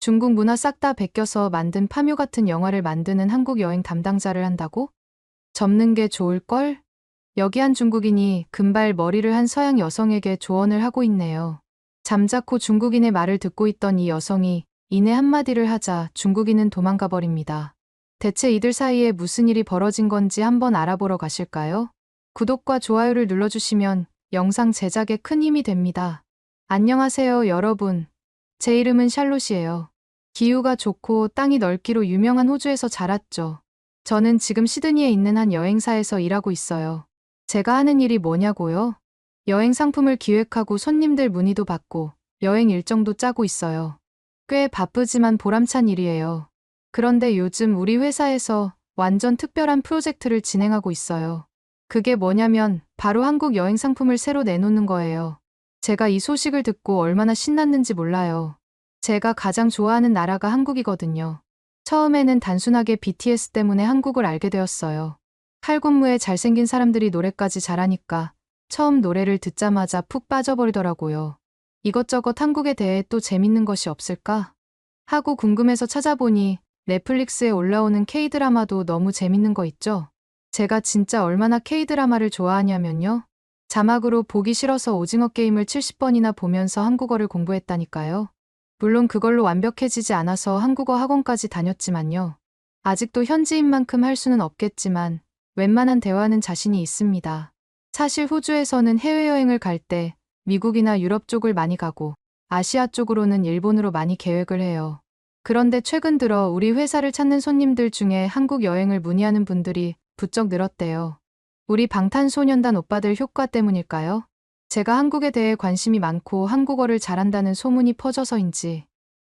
중국 문화 싹 다 베껴서 만든 파묘 같은 영화를 만드는 한국 여행 담당자를 한다고? 접는 게 좋을걸? 여기 한 중국인이 금발 머리를 한 서양 여성에게 조언을 하고 있네요. 잠자코 중국인의 말을 듣고 있던 이 여성이 이내 한마디를 하자 중국인은 도망가 버립니다. 대체 이들 사이에 무슨 일이 벌어진 건지 한번 알아보러 가실까요? 구독과 좋아요를 눌러주시면 영상 제작에 큰 힘이 됩니다. 안녕하세요, 여러분. 제 이름은 샬롯이에요. 기후가 좋고 땅이 넓기로 유명한 호주에서 자랐죠. 저는 지금 시드니에 있는 한 여행사에서 일하고 있어요. 제가 하는 일이 뭐냐고요? 여행 상품을 기획하고 손님들 문의도 받고 여행 일정도 짜고 있어요. 꽤 바쁘지만 보람찬 일이에요. 그런데 요즘 우리 회사에서 완전 특별한 프로젝트를 진행하고 있어요. 그게 뭐냐면 바로 한국 여행 상품을 새로 내놓는 거예요. 제가 이 소식을 듣고 얼마나 신났는지 몰라요. 제가 가장 좋아하는 나라가 한국이거든요. 처음에는 단순하게 BTS 때문에 한국을 알게 되었어요. 칼군무에 잘생긴 사람들이 노래까지 잘하니까 처음 노래를 듣자마자 푹 빠져버리더라고요. 이것저것 한국에 대해 또 재밌는 것이 없을까? 하고 궁금해서 찾아보니 넷플릭스에 올라오는 K-드라마도 너무 재밌는 거 있죠? 제가 진짜 얼마나 K-드라마를 좋아하냐면요. 자막으로 보기 싫어서 오징어 게임을 70번이나 보면서 한국어를 공부했다니까요. 물론 그걸로 완벽해지지 않아서 한국어 학원까지 다녔지만요. 아직도 현지인 만큼 할 수는 없겠지만 웬만한 대화는 자신이 있습니다. 사실 호주에서는 해외여행을 갈 때 미국이나 유럽 쪽을 많이 가고 아시아 쪽으로는 일본으로 많이 계획을 해요. 그런데 최근 들어 우리 회사를 찾는 손님들 중에 한국 여행을 문의하는 분들이 부쩍 늘었대요. 우리 방탄소년단 오빠들 효과 때문일까요? 제가 한국에 대해 관심이 많고 한국어를 잘한다는 소문이 퍼져서인지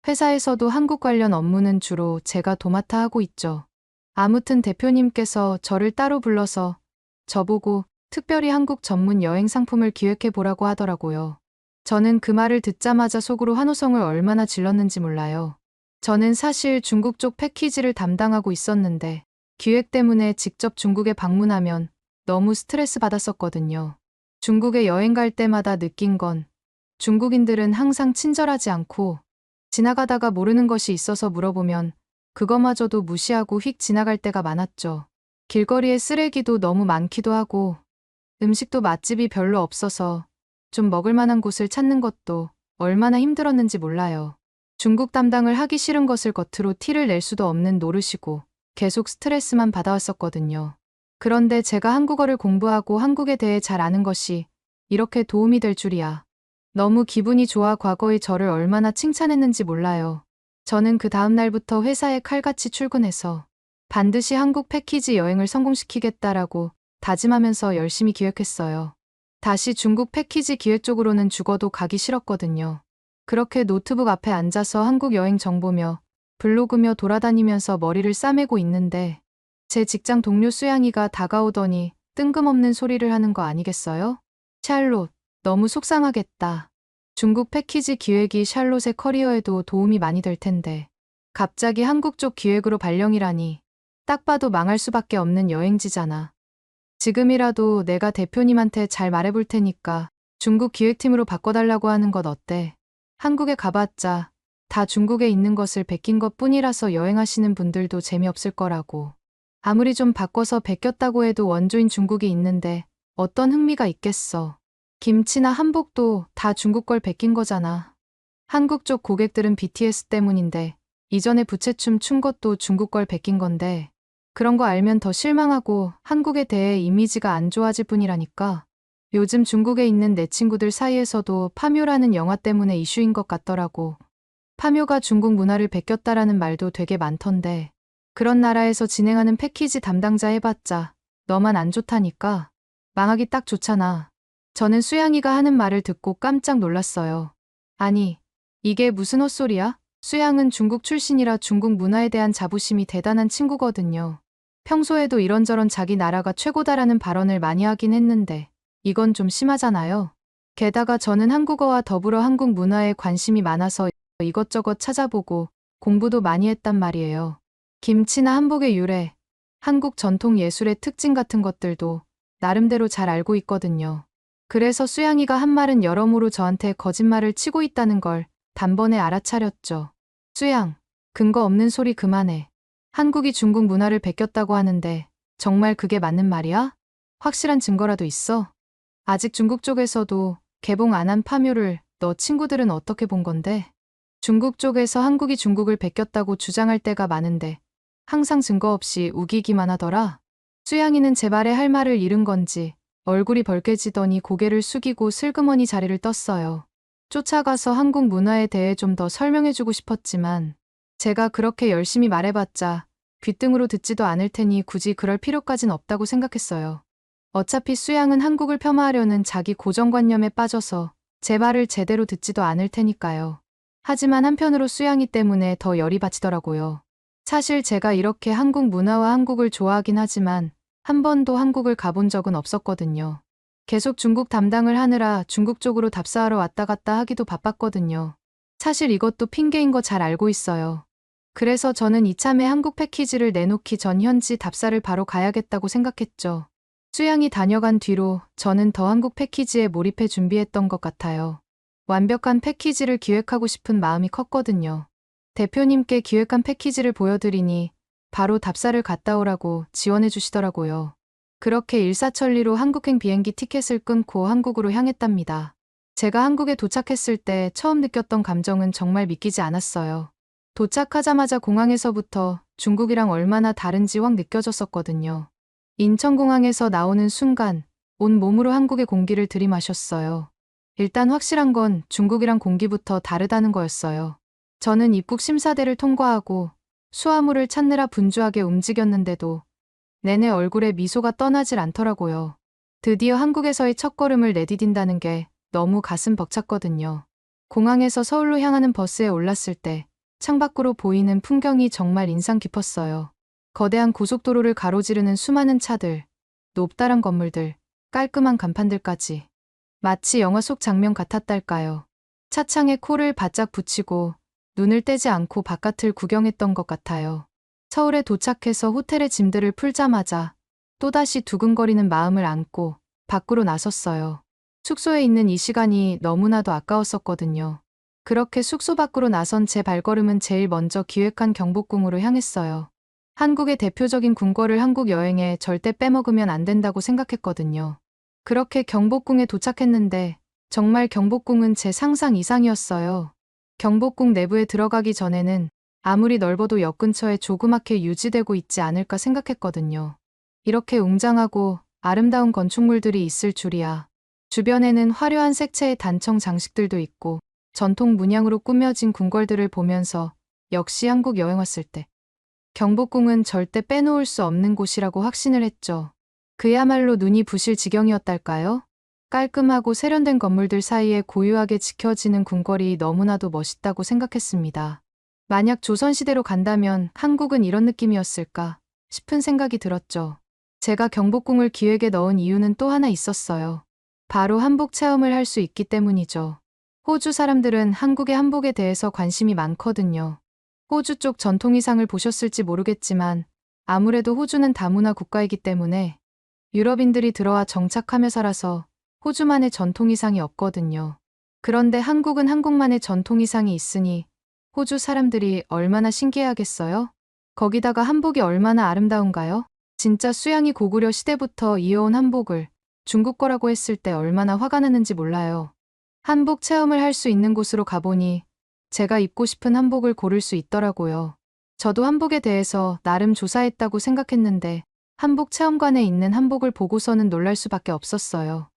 회사에서도 한국 관련 업무는 주로 제가 도맡아 하고 있죠. 아무튼 대표님께서 저를 따로 불러서 저보고 특별히 한국 전문 여행 상품을 기획해 보라고 하더라고요. 저는 그 말을 듣자마자 속으로 환호성을 얼마나 질렀는지 몰라요. 저는 사실 중국 쪽 패키지를 담당하고 있었는데 기획 때문에 직접 중국에 방문하면 너무 스트레스 받았었거든요. 중국에 여행 갈 때마다 느낀 건 중국인들은 항상 친절하지 않고 지나가다가 모르는 것이 있어서 물어보면 그거마저도 무시하고 휙 지나갈 때가 많았죠. 길거리에 쓰레기도 너무 많기도 하고 음식도 맛집이 별로 없어서 좀 먹을 만한 곳을 찾는 것도 얼마나 힘들었는지 몰라요. 중국 담당을 하기 싫은 것을 겉으로 티를 낼 수도 없는 노릇이고 계속 스트레스만 받아왔었거든요. 그런데 제가 한국어를 공부하고 한국에 대해 잘 아는 것이 이렇게 도움이 될 줄이야. 너무 기분이 좋아. 과거의 저를 얼마나 칭찬했는지 몰라요. 저는 그 다음 날부터 회사에 칼같이 출근해서 반드시 한국 패키지 여행을 성공시키겠다라고 다짐하면서 열심히 기획했어요. 다시 중국 패키지 기획 쪽으로는 죽어도 가기 싫었거든요. 그렇게 노트북 앞에 앉아서 한국 여행 정보며 블로그며 돌아다니면서 머리를 싸매고 있는데 제 직장 동료 수양이가 다가오더니 뜬금없는 소리를 하는 거 아니겠어요? 샬롯, 너무 속상하겠다. 중국 패키지 기획이 샬롯의 커리어에도 도움이 많이 될 텐데 갑자기 한국 쪽 기획으로 발령이라니 딱 봐도 망할 수밖에 없는 여행지잖아. 지금이라도 내가 대표님한테 잘 말해볼 테니까 중국 기획팀으로 바꿔달라고 하는 것 어때? 한국에 가봤자 다 중국에 있는 것을 베낀 것 뿐이라서 여행하시는 분들도 재미없을 거라고. 아무리 좀 바꿔서 베꼈다고 해도 원조인 중국이 있는데 어떤 흥미가 있겠어. 김치나 한복도 다 중국 걸 베낀 거잖아. 한국 쪽 고객들은 BTS 때문인데 이전에 부채춤 춘 것도 중국 걸 베낀 건데 그런 거 알면 더 실망하고 한국에 대해 이미지가 안 좋아질 뿐이라니까. 요즘 중국에 있는 내 친구들 사이에서도 파묘라는 영화 때문에 이슈인 것 같더라고. 파묘가 중국 문화를 베꼈다라는 말도 되게 많던데 그런 나라에서 진행하는 패키지 담당자 해봤자 너만 안 좋다니까. 망하기 딱 좋잖아. 저는 수양이가 하는 말을 듣고 깜짝 놀랐어요. 아니, 이게 무슨 헛소리야? 수양은 중국 출신이라 중국 문화에 대한 자부심이 대단한 친구거든요. 평소에도 이런저런 자기 나라가 최고다라는 발언을 많이 하긴 했는데 이건 좀 심하잖아요. 게다가 저는 한국어와 더불어 한국 문화에 관심이 많아서 이것저것 찾아보고 공부도 많이 했단 말이에요. 김치나 한복의 유래, 한국 전통 예술의 특징 같은 것들도 나름대로 잘 알고 있거든요. 그래서 수양이가 한 말은 여러모로 저한테 거짓말을 치고 있다는 걸 단번에 알아차렸죠. 수양, 근거 없는 소리 그만해. 한국이 중국 문화를 베꼈다고 하는데 정말 그게 맞는 말이야? 확실한 증거라도 있어? 아직 중국 쪽에서도 개봉 안 한 파묘를 너 친구들은 어떻게 본 건데? 중국 쪽에서 한국이 중국을 베꼈다고 주장할 때가 많은데 항상 증거 없이 우기기만 하더라. 수양이는 제 말에 할 말을 잃은 건지 얼굴이 벌개지더니 고개를 숙이고 슬그머니 자리를 떴어요. 쫓아가서 한국 문화에 대해 좀 더 설명해주고 싶었지만 제가 그렇게 열심히 말해봤자 귓등으로 듣지도 않을 테니 굳이 그럴 필요까진 없다고 생각했어요. 어차피 수양은 한국을 폄하하려는 자기 고정관념에 빠져서 제 말을 제대로 듣지도 않을 테니까요. 하지만 한편으로 수양이 때문에 더 열이 받치더라고요. 사실 제가 이렇게 한국 문화와 한국을 좋아하긴 하지만 한 번도 한국을 가본 적은 없었거든요. 계속 중국 담당을 하느라 중국 쪽으로 답사하러 왔다 갔다 하기도 바빴거든요. 사실 이것도 핑계인 거 잘 알고 있어요. 그래서 저는 이참에 한국 패키지를 내놓기 전 현지 답사를 바로 가야겠다고 생각했죠. 수양이 다녀간 뒤로 저는 더 한국 패키지에 몰입해 준비했던 것 같아요. 완벽한 패키지를 기획하고 싶은 마음이 컸거든요. 대표님께 기획한 패키지를 보여드리니 바로 답사를 갔다 오라고 지원해 주시더라고요. 그렇게 일사천리로 한국행 비행기 티켓을 끊고 한국으로 향했답니다. 제가 한국에 도착했을 때 처음 느꼈던 감정은 정말 믿기지 않았어요. 도착하자마자 공항에서부터 중국이랑 얼마나 다른지 확 느껴졌었거든요. 인천공항에서 나오는 순간 온 몸으로 한국의 공기를 들이마셨어요. 일단 확실한 건 중국이랑 공기부터 다르다는 거였어요. 저는 입국 심사대를 통과하고 수화물을 찾느라 분주하게 움직였는데도 내내 얼굴에 미소가 떠나질 않더라고요. 드디어 한국에서의 첫걸음을 내디딘다는 게 너무 가슴 벅찼거든요. 공항에서 서울로 향하는 버스에 올랐을 때 창밖으로 보이는 풍경이 정말 인상 깊었어요. 거대한 고속도로를 가로지르는 수많은 차들, 높다란 건물들, 깔끔한 간판들까지. 마치 영화 속 장면 같았달까요. 차창에 코를 바짝 붙이고 눈을 떼지 않고 바깥을 구경했던 것 같아요. 서울에 도착해서 호텔의 짐들을 풀자마자 또다시 두근거리는 마음을 안고 밖으로 나섰어요. 숙소에 있는 이 시간이 너무나도 아까웠었거든요. 그렇게 숙소 밖으로 나선 제 발걸음은 제일 먼저 기획한 경복궁으로 향했어요. 한국의 대표적인 궁궐을 한국 여행에 절대 빼먹으면 안 된다고 생각했거든요. 그렇게 경복궁에 도착했는데 정말 경복궁은 제 상상 이상이었어요. 경복궁 내부에 들어가기 전에는 아무리 넓어도 역 근처에 조그맣게 유지되고 있지 않을까 생각했거든요. 이렇게 웅장하고 아름다운 건축물들이 있을 줄이야. 주변에는 화려한 색채의 단청 장식들도 있고 전통 문양으로 꾸며진 궁궐들을 보면서 역시 한국 여행 왔을 때 경복궁은 절대 빼놓을 수 없는 곳이라고 확신을 했죠. 그야말로 눈이 부실 지경이었달까요? 깔끔하고 세련된 건물들 사이에 고요하게 지켜지는 궁궐이 너무나도 멋있다고 생각했습니다. 만약 조선시대로 간다면 한국은 이런 느낌이었을까 싶은 생각이 들었죠. 제가 경복궁을 기획에 넣은 이유는 또 하나 있었어요. 바로 한복 체험을 할 수 있기 때문이죠. 호주 사람들은 한국의 한복에 대해서 관심이 많거든요. 호주 쪽 전통의상을 보셨을지 모르겠지만 아무래도 호주는 다문화 국가이기 때문에 유럽인들이 들어와 정착하며 살아서 호주만의 전통의상이 없거든요. 그런데 한국은 한국만의 전통의상이 있으니 호주 사람들이 얼마나 신기해하겠어요? 거기다가 한복이 얼마나 아름다운가요? 진짜 수양이 고구려 시대부터 이어온 한복을 중국 거라고 했을 때 얼마나 화가 났는지 몰라요. 한복 체험을 할 수 있는 곳으로 가보니 제가 입고 싶은 한복을 고를 수 있더라고요. 저도 한복에 대해서 나름 조사했다고 생각했는데 한복 체험관에 있는 한복을 보고서는 놀랄 수밖에 없었어요.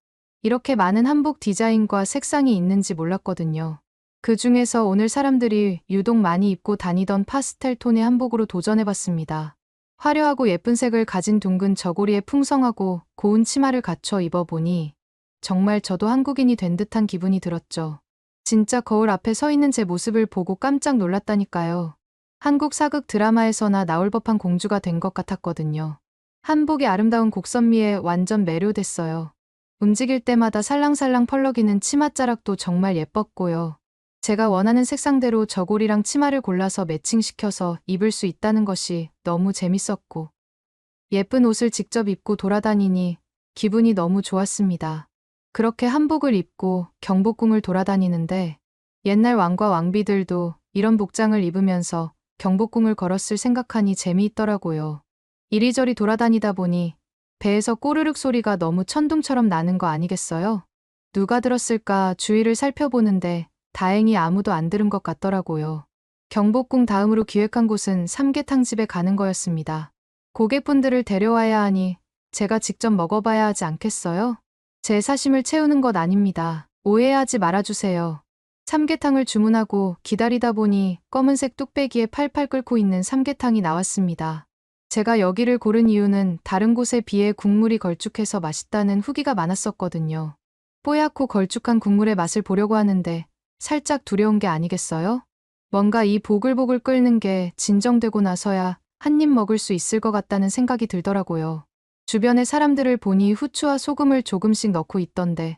이렇게 많은 한복 디자인과 색상이 있는지 몰랐거든요. 그 중에서 오늘 사람들이 유독 많이 입고 다니던 파스텔 톤의 한복으로 도전해봤습니다. 화려하고 예쁜 색을 가진 둥근 저고리에 풍성하고 고운 치마를 갖춰 입어보니 정말 저도 한국인이 된 듯한 기분이 들었죠. 진짜 거울 앞에 서 있는 제 모습을 보고 깜짝 놀랐다니까요. 한국 사극 드라마에서나 나올 법한 공주가 된 것 같았거든요. 한복의 아름다운 곡선미에 완전 매료됐어요. 움직일 때마다 살랑살랑 펄럭이는 치맛자락도 정말 예뻤고요. 제가 원하는 색상대로 저고리랑 치마를 골라서 매칭시켜서 입을 수 있다는 것이 너무 재밌었고 예쁜 옷을 직접 입고 돌아다니니 기분이 너무 좋았습니다. 그렇게 한복을 입고 경복궁을 돌아다니는데 옛날 왕과 왕비들도 이런 복장을 입으면서 경복궁을 걸었을 생각하니 재미있더라고요. 이리저리 돌아다니다 보니 배에서 꼬르륵 소리가 너무 천둥처럼 나는 거 아니겠어요? 누가 들었을까 주위를 살펴보는데 다행히 아무도 안 들은 것 같더라고요. 경복궁 다음으로 기획한 곳은 삼계탕집에 가는 거였습니다. 고객분들을 데려와야 하니 제가 직접 먹어봐야 하지 않겠어요? 제 사심을 채우는 것 아닙니다. 오해하지 말아주세요. 삼계탕을 주문하고 기다리다 보니 검은색 뚝배기에 팔팔 끓고 있는 삼계탕이 나왔습니다. 제가 여기를 고른 이유는 다른 곳에 비해 국물이 걸쭉해서 맛있다는 후기가 많았었거든요. 뽀얗고 걸쭉한 국물의 맛을 보려고 하는데 살짝 두려운 게 아니겠어요? 뭔가 이 보글보글 끓는 게 진정되고 나서야 한 입 먹을 수 있을 것 같다는 생각이 들더라고요. 주변의 사람들을 보니 후추와 소금을 조금씩 넣고 있던데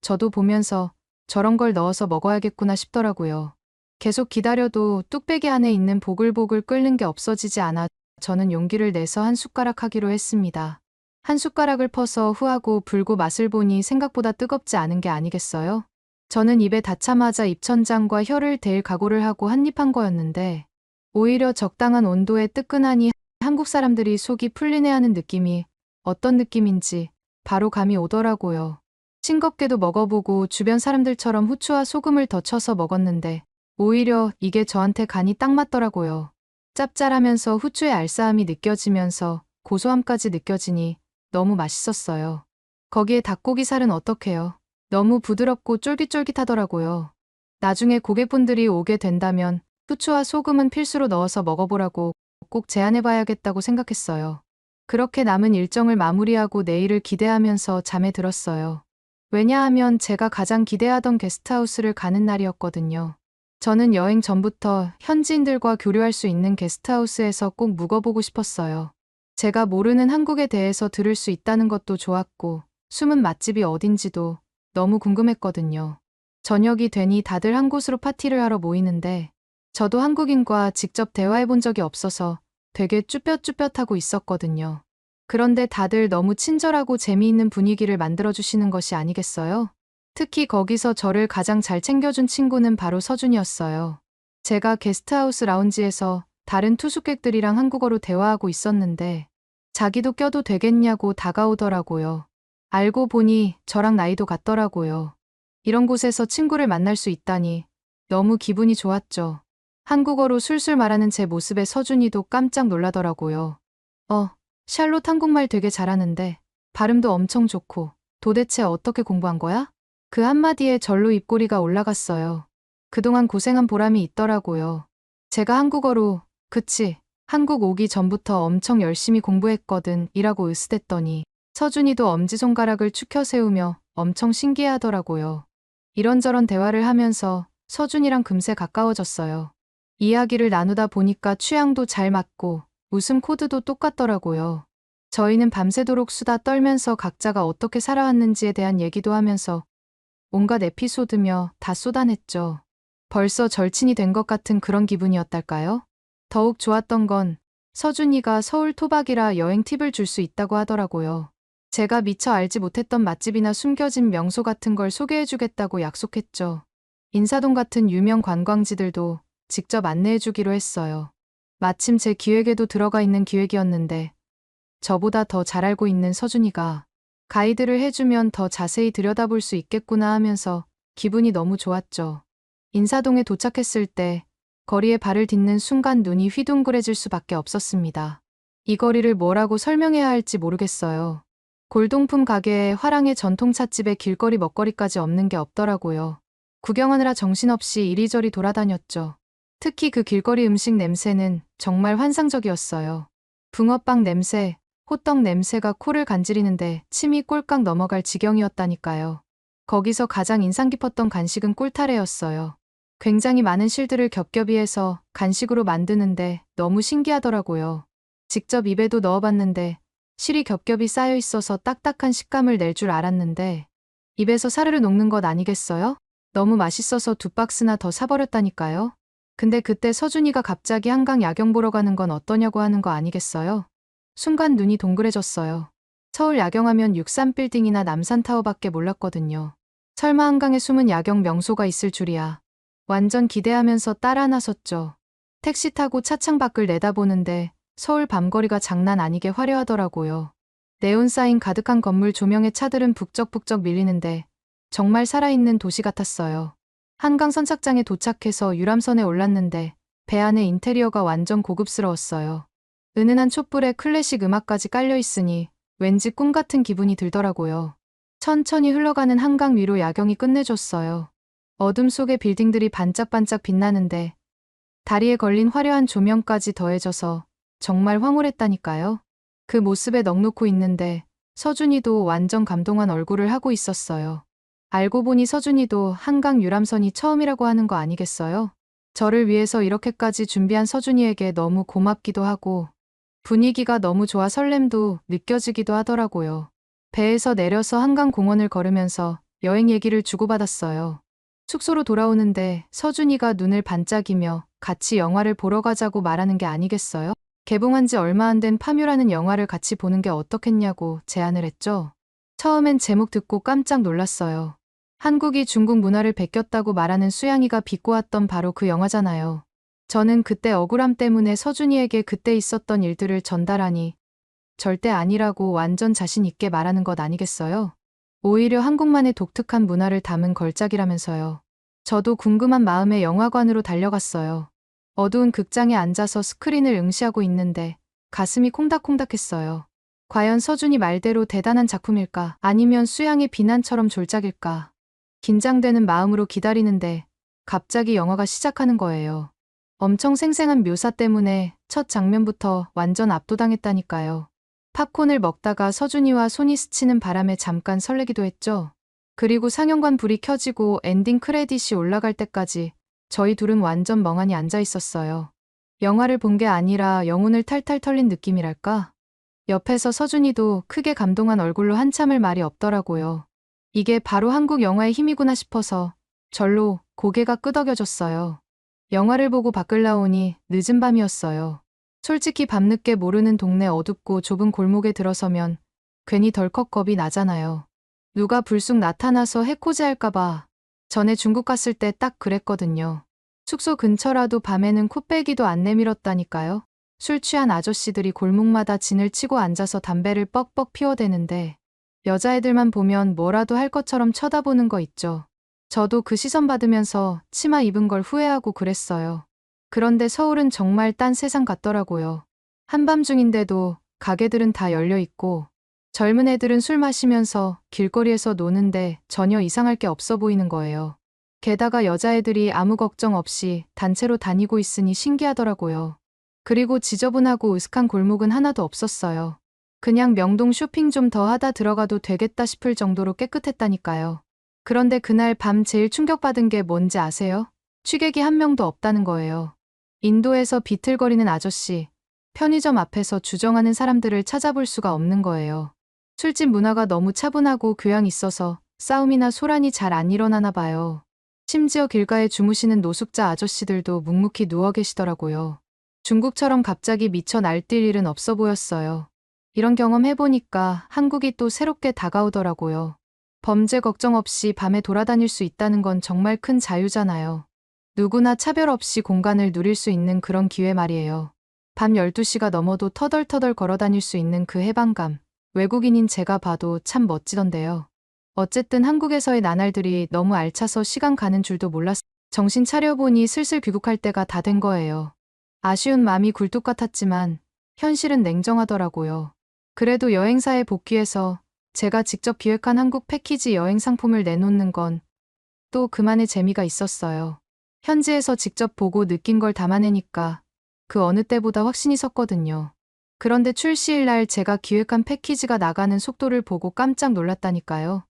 저도 보면서 저런 걸 넣어서 먹어야겠구나 싶더라고요. 계속 기다려도 뚝배기 안에 있는 보글보글 끓는 게 없어지지 않아 저는 용기를 내서 한 숟가락 하기로 했습니다. 한 숟가락을 퍼서 후하고 불고 맛을 보니 생각보다 뜨겁지 않은 게 아니겠어요? 저는 입에 닿자마자 입천장과 혀를 댈 각오를 하고 한 입 한 거였는데 오히려 적당한 온도에 뜨끈하니 한국 사람들이 속이 풀리네하는 느낌이 어떤 느낌인지 바로 감이 오더라고요. 싱겁게도 먹어보고 주변 사람들처럼 후추와 소금을 더 쳐서 먹었는데 오히려 이게 저한테 간이 딱 맞더라고요. 짭짤하면서 후추의 알싸함이 느껴지면서 고소함까지 느껴지니 너무 맛있었어요. 거기에 닭고기 살은 어떡해요? 너무 부드럽고 쫄깃쫄깃하더라고요. 나중에 고객분들이 오게 된다면 후추와 소금은 필수로 넣어서 먹어보라고 꼭 제안해봐야겠다고 생각했어요. 그렇게 남은 일정을 마무리하고 내일을 기대하면서 잠에 들었어요. 왜냐하면 제가 가장 기대하던 게스트하우스를 가는 날이었거든요. 저는 여행 전부터 현지인들과 교류할 수 있는 게스트하우스에서 꼭 묵어보고 싶었어요. 제가 모르는 한국에 대해서 들을 수 있다는 것도 좋았고 숨은 맛집이 어딘지도 너무 궁금했거든요. 저녁이 되니 다들 한 곳으로 파티를 하러 모이는데 저도 한국인과 직접 대화해 본 적이 없어서 되게 쭈뼛쭈뼛하고 있었거든요. 그런데 다들 너무 친절하고 재미있는 분위기를 만들어주시는 것이 아니겠어요? 특히 거기서 저를 가장 잘 챙겨준 친구는 바로 서준이었어요. 제가 게스트하우스 라운지에서 다른 투숙객들이랑 한국어로 대화하고 있었는데 자기도 껴도 되겠냐고 다가오더라고요. 알고 보니 저랑 나이도 같더라고요. 이런 곳에서 친구를 만날 수 있다니 너무 기분이 좋았죠. 한국어로 술술 말하는 제 모습에 서준이도 깜짝 놀라더라고요. 샬롯 한국말 되게 잘하는데 발음도 엄청 좋고 도대체 어떻게 공부한 거야? 그 한마디에 절로 입꼬리가 올라갔어요. 그동안 고생한 보람이 있더라고요. 제가 한국어로 그치, 한국 오기 전부터 엄청 열심히 공부했거든 이라고 으스댔더니 서준이도 엄지손가락을 축혀 세우며 엄청 신기해하더라고요. 이런저런 대화를 하면서 서준이랑 금세 가까워졌어요. 이야기를 나누다 보니까 취향도 잘 맞고 웃음 코드도 똑같더라고요. 저희는 밤새도록 수다 떨면서 각자가 어떻게 살아왔는지에 대한 얘기도 하면서 온갖 에피소드며 다 쏟아냈죠. 벌써 절친이 된 것 같은 그런 기분이었달까요? 더욱 좋았던 건 서준이가 서울 토박이라 여행 팁을 줄 수 있다고 하더라고요. 제가 미처 알지 못했던 맛집이나 숨겨진 명소 같은 걸 소개해주겠다고 약속했죠. 인사동 같은 유명 관광지들도 직접 안내해주기로 했어요. 마침 제 기획에도 들어가 있는 기획이었는데 저보다 더 잘 알고 있는 서준이가 가이드를 해주면 더 자세히 들여다볼 수 있겠구나 하면서 기분이 너무 좋았죠. 인사동에 도착했을 때 거리에 발을 딛는 순간 눈이 휘둥그레질 수밖에 없었습니다. 이 거리를 뭐라고 설명해야 할지 모르겠어요. 골동품 가게에 화랑의 전통찻집에 길거리 먹거리까지 없는 게 없더라고요. 구경하느라 정신없이 이리저리 돌아다녔죠. 특히 그 길거리 음식 냄새는 정말 환상적이었어요. 붕어빵 냄새, 호떡 냄새가 코를 간지리는데 침이 꼴깍 넘어갈 지경이었다니까요. 거기서 가장 인상 깊었던 간식은 꿀타래였어요. 굉장히 많은 실들을 겹겹이 해서 간식으로 만드는데 너무 신기하더라고요. 직접 입에도 넣어봤는데 실이 겹겹이 쌓여 있어서 딱딱한 식감을 낼 줄 알았는데 입에서 사르르 녹는 것 아니겠어요? 너무 맛있어서 2박스나 더 사버렸다니까요. 근데 그때 서준이가 갑자기 한강 야경 보러 가는 건 어떠냐고 하는 거 아니겠어요? 순간 눈이 동그래졌어요. 서울 야경하면 63빌딩이나 남산타워밖에 몰랐거든요. 설마 한강에 숨은 야경 명소가 있을 줄이야. 완전 기대하면서 따라 나섰죠. 택시 타고 차창 밖을 내다보는데 서울 밤거리가 장난 아니게 화려하더라고요. 네온사인 가득한 건물 조명에 차들은 북적북적 밀리는데 정말 살아있는 도시 같았어요. 한강 선착장에 도착해서 유람선에 올랐는데 배 안의 인테리어가 완전 고급스러웠어요. 은은한 촛불에 클래식 음악까지 깔려 있으니 왠지 꿈 같은 기분이 들더라고요. 천천히 흘러가는 한강 위로 야경이 끝내줬어요. 어둠 속에 빌딩들이 반짝반짝 빛나는데 다리에 걸린 화려한 조명까지 더해져서 정말 황홀했다니까요. 그 모습에 넋놓고 있는데 서준이도 완전 감동한 얼굴을 하고 있었어요. 알고 보니 서준이도 한강 유람선이 처음이라고 하는 거 아니겠어요? 저를 위해서 이렇게까지 준비한 서준이에게 너무 고맙기도 하고 분위기가 너무 좋아 설렘도 느껴지기도 하더라고요. 배에서 내려서 한강 공원을 걸으면서 여행 얘기를 주고받았어요. 숙소로 돌아오는데 서준이가 눈을 반짝이며 같이 영화를 보러 가자고 말하는 게 아니겠어요? 개봉한 지 얼마 안 된 파묘라는 영화를 같이 보는 게 어떻겠냐고 제안을 했죠. 처음엔 제목 듣고 깜짝 놀랐어요. 한국이 중국 문화를 베꼈다고 말하는 수양이가 비꼬았던 바로 그 영화잖아요. 저는 그때 억울함 때문에 서준이에게 그때 있었던 일들을 전달하니 절대 아니라고 완전 자신 있게 말하는 것 아니겠어요? 오히려 한국만의 독특한 문화를 담은 걸작이라면서요. 저도 궁금한 마음에 영화관으로 달려갔어요. 어두운 극장에 앉아서 스크린을 응시하고 있는데 가슴이 콩닥콩닥했어요. 과연 서준이 말대로 대단한 작품일까? 아니면 수양의 비난처럼 졸작일까? 긴장되는 마음으로 기다리는데 갑자기 영화가 시작하는 거예요. 엄청 생생한 묘사 때문에 첫 장면부터 완전 압도당했다니까요. 팝콘을 먹다가 서준이와 손이 스치는 바람에 잠깐 설레기도 했죠. 그리고 상영관 불이 켜지고 엔딩 크레딧이 올라갈 때까지 저희 둘은 완전 멍하니 앉아 있었어요. 영화를 본 게 아니라 영혼을 탈탈 털린 느낌이랄까? 옆에서 서준이도 크게 감동한 얼굴로 한참을 말이 없더라고요. 이게 바로 한국 영화의 힘이구나 싶어서 절로 고개가 끄덕여졌어요. 영화를 보고 밖을 나오니 늦은 밤이었어요. 솔직히 밤늦게 모르는 동네 어둡고 좁은 골목에 들어서면 괜히 덜컥 겁이 나잖아요. 누가 불쑥 나타나서 해코지할까봐. 전에 중국 갔을 때 딱 그랬거든요. 숙소 근처라도 밤에는 코빼기도 안 내밀었다니까요. 술 취한 아저씨들이 골목마다 진을 치고 앉아서 담배를 뻑뻑 피워대는데 여자애들만 보면 뭐라도 할 것처럼 쳐다보는 거 있죠. 저도 그 시선 받으면서 치마 입은 걸 후회하고 그랬어요. 그런데 서울은 정말 딴 세상 같더라고요. 한밤중인데도 가게들은 다 열려 있고 젊은 애들은 술 마시면서 길거리에서 노는데 전혀 이상할 게 없어 보이는 거예요. 게다가 여자애들이 아무 걱정 없이 단체로 다니고 있으니 신기하더라고요. 그리고 지저분하고 으슥한 골목은 하나도 없었어요. 그냥 명동 쇼핑 좀 더 하다 들어가도 되겠다 싶을 정도로 깨끗했다니까요. 그런데 그날 밤 제일 충격받은 게 뭔지 아세요? 취객이 한 명도 없다는 거예요. 인도에서 비틀거리는 아저씨, 편의점 앞에서 주정하는 사람들을 찾아볼 수가 없는 거예요. 술집 문화가 너무 차분하고 교양 있어서 싸움이나 소란이 잘 안 일어나나 봐요. 심지어 길가에 주무시는 노숙자 아저씨들도 묵묵히 누워 계시더라고요. 중국처럼 갑자기 미쳐 날뛸 일은 없어 보였어요. 이런 경험 해보니까 한국이 또 새롭게 다가오더라고요. 범죄 걱정 없이 밤에 돌아다닐 수 있다는 건 정말 큰 자유잖아요. 누구나 차별 없이 공간을 누릴 수 있는 그런 기회 말이에요. 밤 12시가 넘어도 터덜터덜 걸어다닐 수 있는 그 해방감. 외국인인 제가 봐도 참 멋지던데요. 어쨌든 한국에서의 나날들이 너무 알차서 시간 가는 줄도 몰랐어요. 정신 차려보니 슬슬 귀국할 때가 다 된 거예요. 아쉬운 마음이 굴뚝 같았지만 현실은 냉정하더라고요. 그래도 여행사에 복귀해서 제가 직접 기획한 한국 패키지 여행 상품을 내놓는 건 또 그만의 재미가 있었어요. 현지에서 직접 보고 느낀 걸 담아내니까 그 어느 때보다 확신이 섰거든요. 그런데 출시일 날 제가 기획한 패키지가 나가는 속도를 보고 깜짝 놀랐다니까요.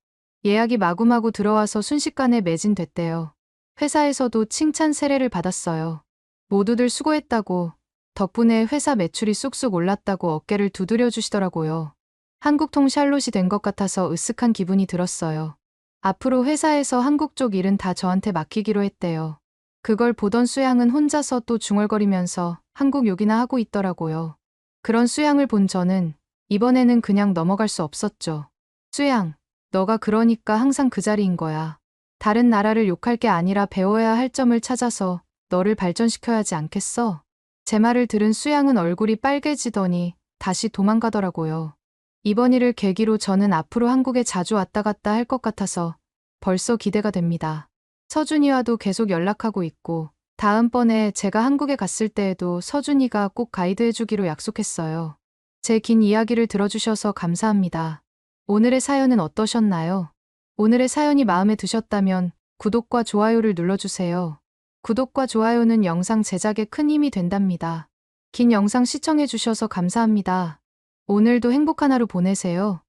예약이 마구마구 들어와서 순식간에 매진됐대요. 회사에서도 칭찬 세례를 받았어요. 모두들 수고했다고, 덕분에 회사 매출이 쑥쑥 올랐다고 어깨를 두드려 주시더라고요. 한국통 샬롯이 된 것 같아서 으쓱한 기분이 들었어요. 앞으로 회사에서 한국 쪽 일은 다 저한테 맡기기로 했대요. 그걸 보던 수양은 혼자서 또 중얼거리면서 한국 욕이나 하고 있더라고요. 그런 수양을 본 저는 이번에는 그냥 넘어갈 수 없었죠. 수양, 너가 그러니까 항상 그 자리인 거야. 다른 나라를 욕할 게 아니라 배워야 할 점을 찾아서 너를 발전시켜야 하지 않겠어? 제 말을 들은 수양은 얼굴이 빨개지더니 다시 도망가더라고요. 이번 일을 계기로 저는 앞으로 한국에 자주 왔다 갔다 할 것 같아서 벌써 기대가 됩니다. 서준이와도 계속 연락하고 있고 다음번에 제가 한국에 갔을 때에도 서준이가 꼭 가이드해주기로 약속했어요. 제 긴 이야기를 들어주셔서 감사합니다. 오늘의 사연은 어떠셨나요? 오늘의 사연이 마음에 드셨다면 구독과 좋아요를 눌러주세요. 구독과 좋아요는 영상 제작에 큰 힘이 된답니다. 긴 영상 시청해주셔서 감사합니다. 오늘도 행복한 하루 보내세요.